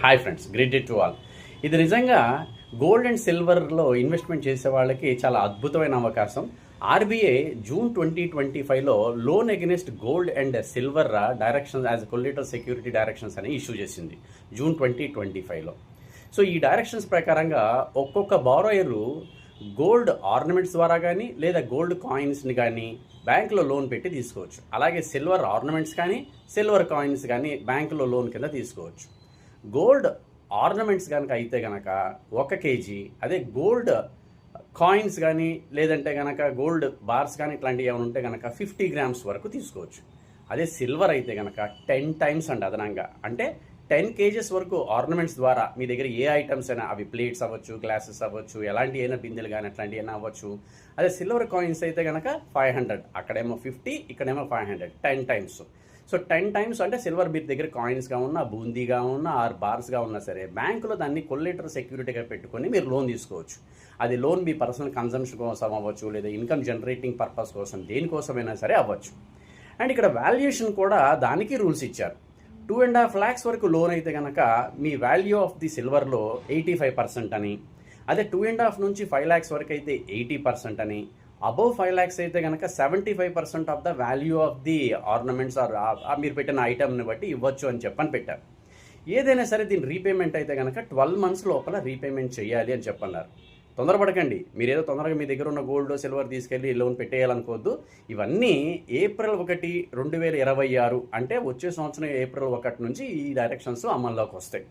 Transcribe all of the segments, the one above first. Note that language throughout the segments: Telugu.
Hi friends, great day to all. ఇది నిజంగా గోల్డ్ అండ్ సిల్వర్లో ఇన్వెస్ట్మెంట్ చేసే వాళ్ళకి చాలా అద్భుతమైన అవకాశం. ఆర్బీఐ జూన్ 2025లో loan against gold and silver directions as collateral security directions అని ఇష్యూ చేసింది జూన్ 2025లో. సో ఈ డైరెక్షన్స్ ప్రకారంగా ఒక్కొక్క బారోయరు గోల్డ్ ఆర్నమెంట్స్ ద్వారా కానీ లేదా గోల్డ్ కాయిన్స్ని కానీ బ్యాంకులో లోన్ పెట్టి తీసుకోవచ్చు. అలాగే సిల్వర్ ఆర్నమెంట్స్ కానీ సిల్వర్ కాయిన్స్ కానీ బ్యాంకులో లోన్ కింద తీసుకోవచ్చు. గోల్డ్ ఆర్నమెంట్స్ కనుక అయితే కనుక 1 కేజీ, అదే గోల్డ్ కాయిన్స్ కానీ లేదంటే కనుక గోల్డ్ బార్స్ కానీ ఇట్లాంటివి ఏమైనా ఉంటే కనుక 50 గ్రామ్స్ వరకు తీసుకోవచ్చు. అదే సిల్వర్ అయితే కనుక 10 టైమ్స్ అండి అదనంగా, అంటే 10 కేజెస్ వరకు ఆర్నమెంట్స్ ద్వారా మీ దగ్గర ఏ ఐటమ్స్ అయినా, అవి ప్లేట్స్ అవ్వచ్చు, గ్లాసెస్ అవ్వచ్చు, ఎలాంటి అయినా బిందెలు కానీ అట్లాంటివి అయినా అవ్వచ్చు. అదే సిల్వర్ కాయిన్స్ అయితే కనుక 500, అక్కడేమో 50, ఇక్కడేమో 500, 10 టైమ్స్. సో 10 టైమ్స్ అంటే సిల్వర్ మీ దగ్గర కాయిన్స్గా ఉన్నా, బూందీగా ఉన్నా, ఆర్ బార్స్గా ఉన్నా సరే బ్యాంకులో దాన్ని కొలేటరల్ సెక్యూరిటీగా పెట్టుకొని మీరు లోన్ తీసుకోవచ్చు. అది లోన్ మీ పర్సనల్ కన్సంప్షన్ కోసం అవ్వచ్చు, లేదా ఇన్కమ్ జనరేటింగ్ పర్పస్ కోసం, దేనికోసమైనా సరే అవ్వచ్చు. అండ్ ఇక్కడ వాల్యుయేషన్ కూడా దానికి రూల్స్ ఇచ్చారు. 2.5 lakhs వరకు లోన్ అయితే కనుక మీ వాల్యూ ఆఫ్ ది సిల్వర్లో 85% అని, అదే 2.5 నుంచి 5 lakhs వరకు అయితే 80% అని, అబౌవ్ 5 lakhs అయితే కనుక 75% of the value of the ornaments are మీరు పెట్టిన ఐటమ్ని బట్టి ఇవ్వచ్చు అని చెప్పని పెట్టారు. ఏదైనా సరే దీని రీపేమెంట్ అయితే కనుక 12 months లోపల రీపేమెంట్ చేయాలి అని చెప్పన్నారు. తొందరపడకండి, మీరేదో తొందరగా మీ దగ్గర ఉన్న గోల్డ్ సిల్వర్ తీసుకెళ్ళి లోన్ పెట్టేయాలనుకోవద్దు. ఇవన్నీ April 1, 2026 అంటే వచ్చే సంవత్సరం April 1 నుంచి ఈ డైరెక్షన్స్ అమల్లోకి వస్తాయి.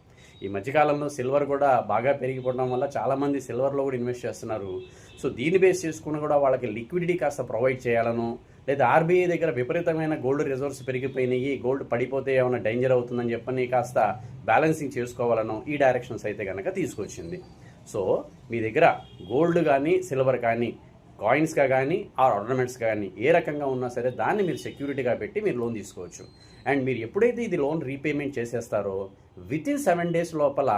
ఈ మధ్యకాలంలో సిల్వర్ కూడా బాగా పెరిగిపోవడం వల్ల చాలామంది సిల్వర్లో కూడా ఇన్వెస్ట్ చేస్తున్నారు. సో దీన్ని బేస్ చేసుకుని కూడా వాళ్ళకి లిక్విడిటీ కాస్త ప్రొవైడ్ చేయాలను, లేదా ఆర్బీఐ దగ్గర విపరీతమైన గోల్డ్ రిజర్వ్స్ పెరిగిపోయినాయి, గోల్డ్ పడిపోతే ఏమైనా డేంజర్ అవుతుందని చెప్పని కాస్త బ్యాలెన్సింగ్ చేసుకోవాలను ఈ డైరెక్షన్స్ అయితే కనుక తీసుకొచ్చింది. సో మీ దగ్గర గోల్డ్ కానీ సిల్వర్ కానీ కాయిన్స్గా కానీ ఆ ఆర్నమెంట్స్ కానీ ఏ రకంగా ఉన్నా సరే దాన్ని మీరు సెక్యూరిటీగా పెట్టి మీరు లోన్ తీసుకోవచ్చు. అండ్ మీరు ఎప్పుడైతే ఇది లోన్ రీపేమెంట్ చేసేస్తారో వితిన్ 7 days లోపల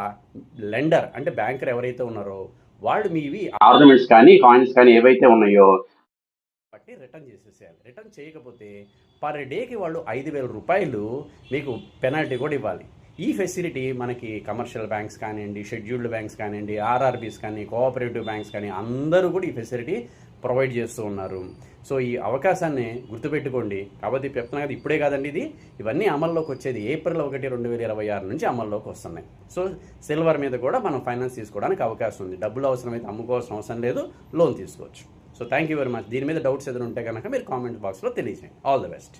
లెండర్ అంటే బ్యాంకర్ ఎవరైతే ఉన్నారో వాళ్ళు మీవి ఆర్నమెంట్స్ కానీ కాయిన్స్ కానీ ఏవైతే ఉన్నాయో బట్టి రిటర్న్ చేసేసేయాలి. రిటర్న్ చేయకపోతే పర్ డేకి వాళ్ళు 5,000 రూపాయలు మీకు పెనాల్టీ కూడా ఇవ్వాలి. ఈ ఫెసిలిటీ మనకి కమర్షియల్ బ్యాంక్స్ కానివ్వండి, షెడ్యూల్డ్ బ్యాంక్స్ కానివ్వండి, ఆర్ఆర్బీస్ కానీ, కోఆపరేటివ్ బ్యాంక్స్ కానీ అందరూ కూడా ఈ ఫెసిలిటీ ప్రొవైడ్ చేస్తూ ఉన్నారు. సో ఈ అవకాశాన్ని గుర్తుపెట్టుకోండి. కాబట్టి చెప్తున్నా కదా, ఇప్పుడే కాదండి ఇవన్నీ అమల్లోకి వచ్చేది April 1, 2026 నుంచి అమల్లోకి వస్తున్నాయి. సో సిల్వర్ మీద కూడా మనం ఫైనాన్స్ తీసుకోవడానికి అవకాశం ఉంది. డబ్బులు అవసరమైతే అమ్ముకోవాల్సిన అవసరం లేదు, లోన్ తీసుకోవచ్చు. So thank you very much. దీని మీద డౌట్స్ ఏదైనా ఉంటే కనుక మీరు కామెంట్ బాక్స్లో తెలియజేయండి. All the best.